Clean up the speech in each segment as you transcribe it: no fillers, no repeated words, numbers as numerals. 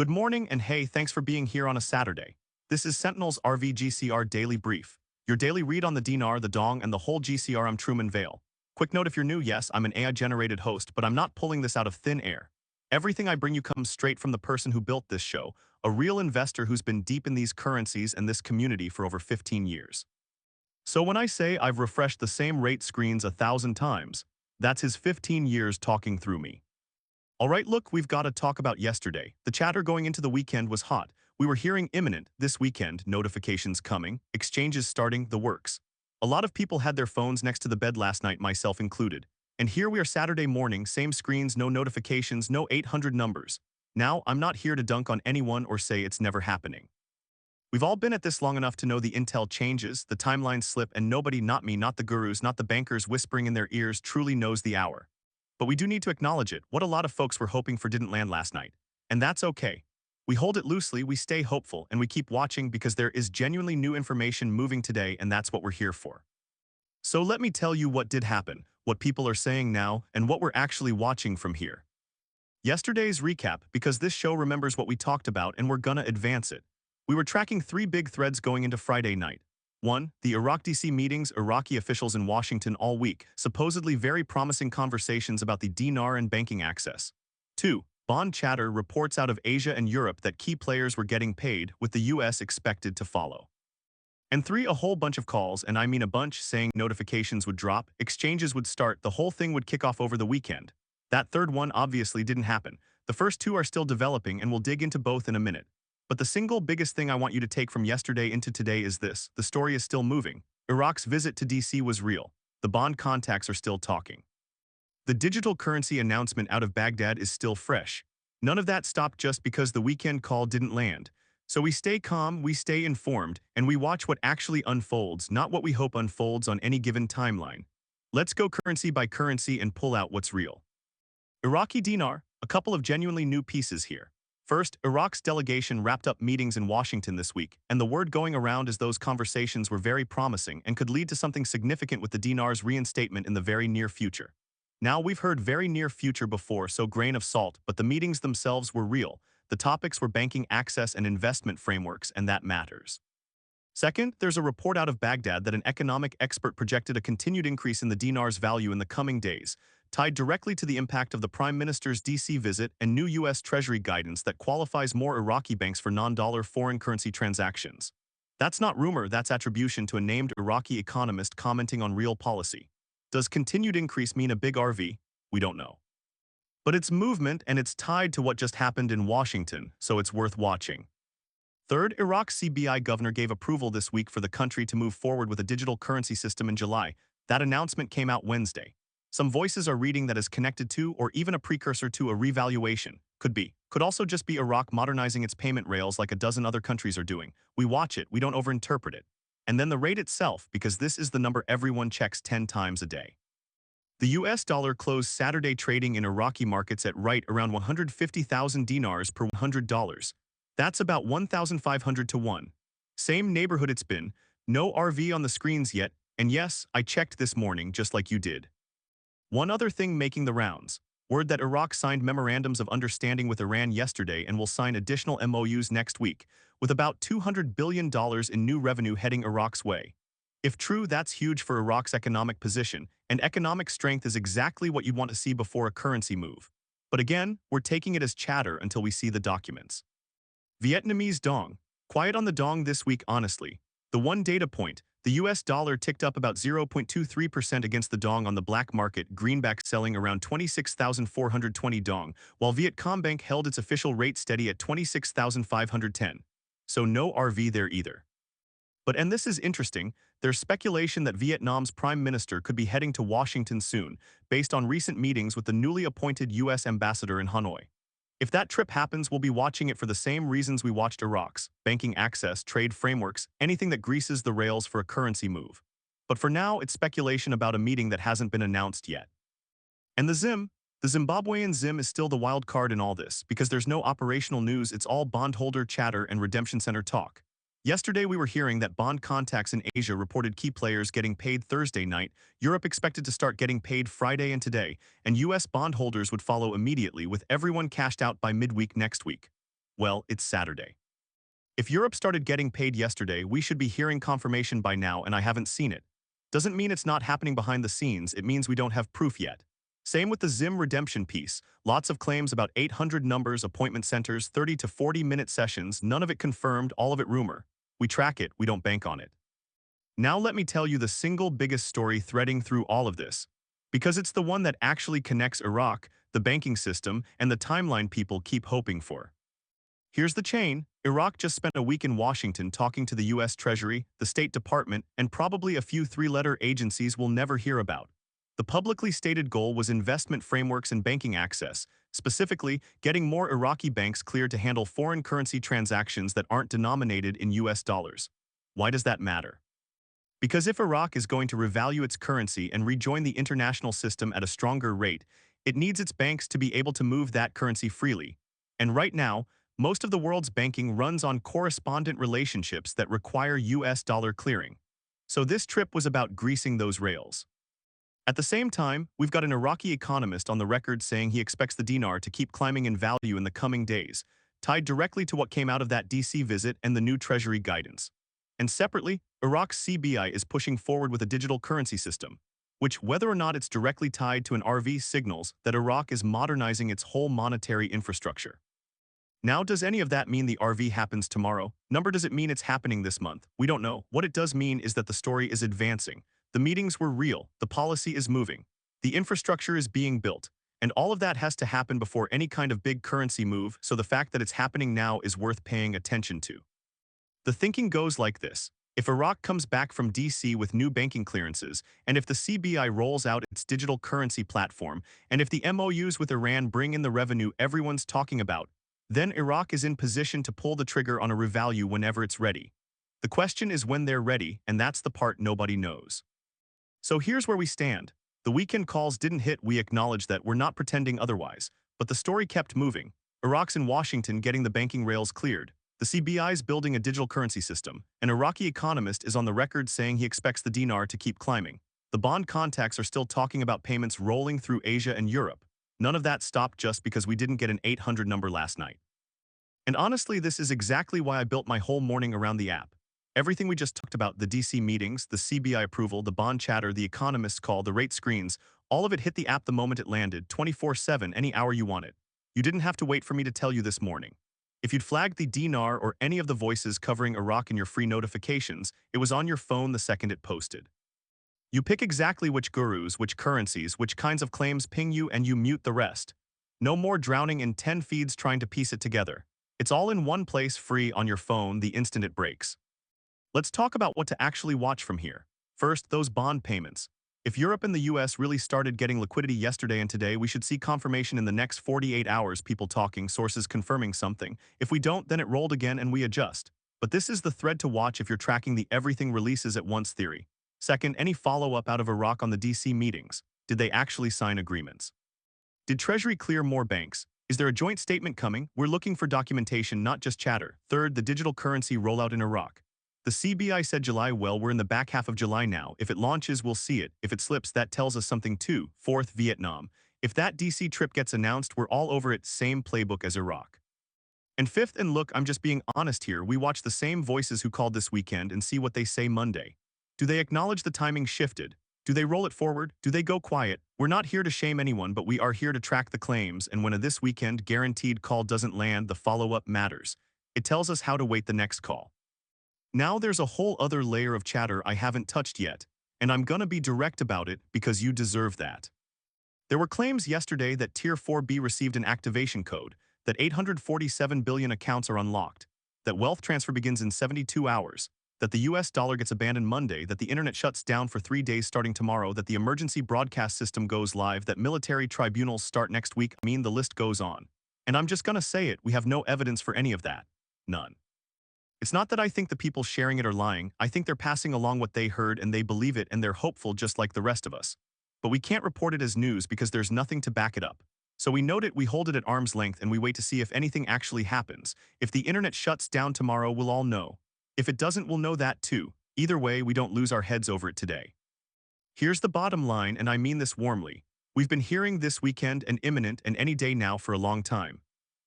Good morning and hey, thanks for being here on a Saturday. This is Sentinel's GCR Daily Brief, your daily read on the dee-nar, the dong, and the whole GCR. I'm Truman Vale. Quick note if you're new, yes, I'm an AI-generated host, but I'm not pulling this out of thin air. Everything I bring you comes straight from the person who built this show, a real investor who's been deep in these currencies and this community for over 15 years. So when I say I've refreshed the same rate screens 1,000 times, that's his 15 years talking through me. All right, look, we've got to talk about yesterday. The chatter going into the weekend was hot. We were hearing imminent, this weekend, notifications coming, exchanges starting, the works. A lot of people had their phones next to the bed last night, myself included. And here we are Saturday morning, same screens, no notifications, no 800 numbers. Now, I'm not here to dunk on anyone or say it's never happening. We've all been at this long enough to know the intel changes, the timelines slip, and nobody, not me, not the gurus, not the bankers whispering in their ears, truly knows the hour. But we do need to acknowledge it. What a lot of folks were hoping for didn't land last night. And that's okay. We hold it loosely, we stay hopeful, and we keep watching because there is genuinely new information moving today, and that's what we're here for. So let me tell you what did happen, what people are saying now, and what we're actually watching from here. Yesterday's recap, because this show remembers what we talked about and we're gonna advance it. We were tracking three big threads going into Friday night. 1. The Iraq DC meetings, Iraqi officials in Washington all week, supposedly very promising conversations about the dee-nar and banking access. 2. Bond chatter, reports out of Asia and Europe that key players were getting paid, with the US expected to follow. And 3. A whole bunch of calls, and I mean a bunch, saying notifications would drop, exchanges would start, the whole thing would kick off over the weekend. That third one obviously didn't happen. The first two are still developing, and we'll dig into both in a minute. But the single biggest thing I want you to take from yesterday into today is this: the story is still moving. Iraq's visit to DC was real. The bond contacts are still talking. The digital currency announcement out of Baghdad is still fresh. None of that stopped just because the weekend call didn't land. So we stay calm, we stay informed, and we watch what actually unfolds, not what we hope unfolds on any given timeline. Let's go currency by currency and pull out what's real. Iraqi dinar, a couple of genuinely new pieces here. First, Iraq's delegation wrapped up meetings in Washington this week, and the word going around is those conversations were very promising and could lead to something significant with the dinar's reinstatement in the very near future. Now, we've heard very near future before, so grain of salt, but the meetings themselves were real. The topics were banking access and investment frameworks, and that matters. Second, there's a report out of Baghdad that an economic expert projected a continued increase in the dinar's value in the coming days, tied directly to the impact of the Prime Minister's DC visit and new U.S. Treasury guidance that qualifies more Iraqi banks for non-dollar foreign currency transactions. That's not rumor, that's attribution to a named Iraqi economist commenting on real policy. Does continued increase mean a big RV? We don't know. But it's movement, and it's tied to what just happened in Washington, so it's worth watching. Third, Iraq's CBI governor gave approval this week for the country to move forward with a digital currency system in July. That announcement came out Wednesday. Some voices are reading that is connected to or even a precursor to a revaluation. Could be. Could also just be Iraq modernizing its payment rails like a dozen other countries are doing. We watch it, we don't overinterpret it. And then the rate itself, because this is the number everyone checks 10 times a day. The US dollar closed Saturday trading in Iraqi markets at right around 150,000 dinars per $100. That's about 1,500 to 1. Same neighborhood it's been. No RV on the screens yet, and yes, I checked this morning just like you did. One other thing making the rounds: word that Iraq signed memorandums of understanding with Iran yesterday and will sign additional MOUs next week, with about $200 billion in new revenue heading Iraq's way. If true, that's huge for Iraq's economic position, and economic strength is exactly what you'd want to see before a currency move. But again, we're taking it as chatter until we see the documents. Vietnamese dong. Quiet on the dong this week, honestly. The one data point: the US dollar ticked up about 0.23% against the dong on the black market, greenback selling around 26,420 dong, while Vietcombank held its official rate steady at 26,510. So no RV there either. But, and this is interesting, there's speculation that Vietnam's prime minister could be heading to Washington soon, based on recent meetings with the newly appointed US ambassador in Hanoi. If that trip happens, we'll be watching it for the same reasons we watched Iraq's: banking access, trade frameworks, anything that greases the rails for a currency move. But for now, it's speculation about a meeting that hasn't been announced yet. And the Zimbabwean ZIM is still the wild card in all this, because there's no operational news, it's all bondholder chatter and redemption center talk. Yesterday we were hearing that bond contacts in Asia reported key players getting paid Thursday night, Europe expected to start getting paid Friday and today, and US bondholders would follow immediately with everyone cashed out by midweek next week. Well, it's Saturday. If Europe started getting paid yesterday, we should be hearing confirmation by now, and I haven't seen it. Doesn't mean it's not happening behind the scenes, it means we don't have proof yet. Same with the Zim redemption piece. Lots of claims about 800 numbers, appointment centers, 30 to 40-minute sessions, none of it confirmed, all of it rumor. We track it, we don't bank on it. Now let me tell you the single biggest story threading through all of this. Because it's the one that actually connects Iraq, the banking system, and the timeline people keep hoping for. Here's the chain. Iraq just spent a week in Washington talking to the U.S. Treasury, the State Department, and probably a few three-letter agencies we'll never hear about. The publicly stated goal was investment frameworks and banking access, specifically getting more Iraqi banks cleared to handle foreign currency transactions that aren't denominated in U.S. dollars. Why does that matter? Because if Iraq is going to revalue its currency and rejoin the international system at a stronger rate, it needs its banks to be able to move that currency freely. And right now, most of the world's banking runs on correspondent relationships that require US dollar clearing. So this trip was about greasing those rails. At the same time, we've got an Iraqi economist on the record saying he expects the dinar to keep climbing in value in the coming days, tied directly to what came out of that DC visit and the new Treasury guidance. And separately, Iraq's CBI is pushing forward with a digital currency system, which, whether or not it's directly tied to an RV, signals that Iraq is modernizing its whole monetary infrastructure. Now, does any of that mean the RV happens tomorrow? Does it mean it's happening this month? We don't know. What it does mean is that the story is advancing. The meetings were real. The policy is moving. The infrastructure is being built. And all of that has to happen before any kind of big currency move, so the fact that it's happening now is worth paying attention to. The thinking goes like this. If Iraq comes back from DC with new banking clearances, and if the CBI rolls out its digital currency platform, and if the MOUs with Iran bring in the revenue everyone's talking about, then Iraq is in position to pull the trigger on a revalue whenever it's ready. The question is when they're ready, and that's the part nobody knows. So here's where we stand. The weekend calls didn't hit, we acknowledge that, we're not pretending otherwise, but the story kept moving. Iraq's in Washington getting the banking rails cleared. The CBI's building a digital currency system. An Iraqi economist is on the record saying he expects the dinar to keep climbing. The bond contacts are still talking about payments rolling through Asia and Europe. None of that stopped just because we didn't get an 800 number last night. And honestly, this is exactly why I built my whole morning around the app. Everything we just talked about, the DC meetings, the CBI approval, the bond chatter, the economist's call, the rate screens, all of it hit the app the moment it landed, 24/7, any hour you want it. You didn't have to wait for me to tell you this morning. If you'd flagged the dee-nar or any of the voices covering Iraq in your free notifications, it was on your phone the second it posted. You pick exactly which gurus, which currencies, which kinds of claims ping you, and you mute the rest. No more drowning in 10 feeds trying to piece it together. It's all in one place, free on your phone the instant it breaks. Let's talk about what to actually watch from here. First, those bond payments. If Europe and the US really started getting liquidity yesterday and today, we should see confirmation in the next 48 hours, people talking, sources confirming something. If we don't, then it rolled again and we adjust. But this is the thread to watch if you're tracking the everything releases at once theory. Second, any follow-up out of Iraq on the DC meetings. Did they actually sign agreements? Did Treasury clear more banks? Is there a joint statement coming? We're looking for documentation, not just chatter. Third, the digital currency rollout in Iraq. The CBI said July. Well, we're in the back half of July now. If it launches, we'll see it. If it slips, that tells us something too. Fourth, Vietnam. If that DC trip gets announced, we're all over it. Same playbook as Iraq. And fifth, and look, I'm just being honest here, we watch the same voices who called this weekend and see what they say Monday. Do they acknowledge the timing shifted? Do they roll it forward? Do they go quiet? We're not here to shame anyone, but we are here to track the claims, and when a this weekend guaranteed call doesn't land, the follow-up matters. It tells us how to wait the next call. Now there's a whole other layer of chatter I haven't touched yet, and I'm gonna be direct about it because you deserve that. There were claims yesterday that Tier 4B received an activation code, that 847 billion accounts are unlocked, that wealth transfer begins in 72 hours, that the US dollar gets abandoned Monday, that the internet shuts down for 3 days starting tomorrow, that the emergency broadcast system goes live, that military tribunals start next week. I mean, the list goes on. And I'm just gonna say it, we have no evidence for any of that. None. It's not that I think the people sharing it are lying, I think they're passing along what they heard and they believe it and they're hopeful just like the rest of us. But we can't report it as news because there's nothing to back it up. So we note it, we hold it at arm's length, and we wait to see if anything actually happens. If the internet shuts down tomorrow, we'll all know. If it doesn't, we'll know that too. Either way, we don't lose our heads over it today. Here's the bottom line, and I mean this warmly. We've been hearing this weekend and imminent and any day now for a long time.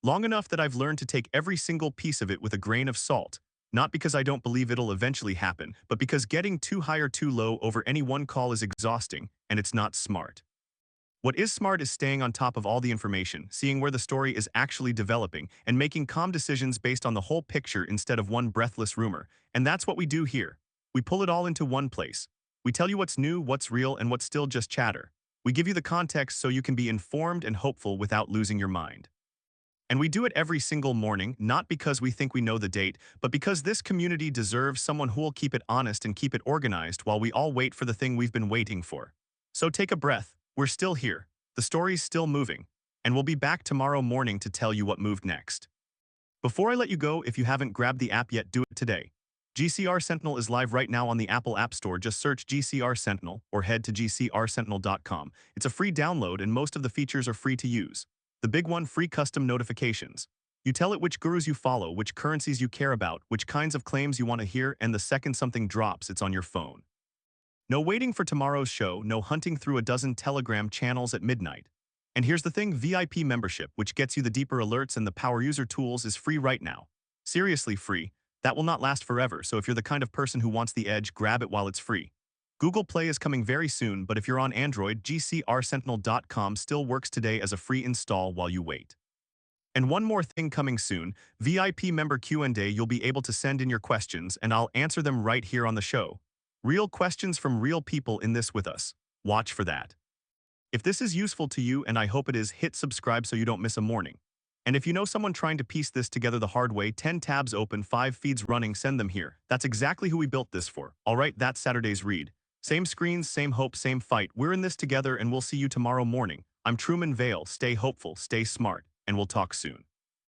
Long enough that I've learned to take every single piece of it with a grain of salt, not because I don't believe it'll eventually happen, but because getting too high or too low over any one call is exhausting, and it's not smart. What is smart is staying on top of all the information, seeing where the story is actually developing, and making calm decisions based on the whole picture instead of one breathless rumor. And that's what we do here. We pull it all into one place. We tell you what's new, what's real, and what's still just chatter. We give you the context so you can be informed and hopeful without losing your mind. And we do it every single morning, not because we think we know the date, but because this community deserves someone who'll keep it honest and keep it organized while we all wait for the thing we've been waiting for. So take a breath. We're still here. The story's still moving. And we'll be back tomorrow morning to tell you what moved next. Before I let you go, if you haven't grabbed the app yet, do it today. GCR Sentinel is live right now on the Apple App Store. Just search GCR Sentinel or head to gcrsentinel.com. It's a free download and most of the features are free to use. The big one, free custom notifications. You tell it which gurus you follow, which currencies you care about, which kinds of claims you want to hear, and the second something drops, it's on your phone. No waiting for tomorrow's show, no hunting through a dozen Telegram channels at midnight. And here's the thing, VIP membership, which gets you the deeper alerts and the power user tools, is free right now. Seriously free. That will not last forever, so if you're the kind of person who wants the edge, grab it while it's free. Google Play is coming very soon, but if you're on Android, GCRSentinel.com still works today as a free install while you wait. And one more thing coming soon, VIP member Q&A. You'll be able to send in your questions and I'll answer them right here on the show. Real questions from real people in this with us. Watch for that. If this is useful to you, and I hope it is, hit subscribe so you don't miss a morning. And if you know someone trying to piece this together the hard way, 10 tabs open, 5 feeds running, send them here. That's exactly who we built this for. All right, that's Saturday's read. Same screens, same hope, same fight. We're in this together and we'll see you tomorrow morning. I'm Truman Vale. Stay hopeful, stay smart, and we'll talk soon.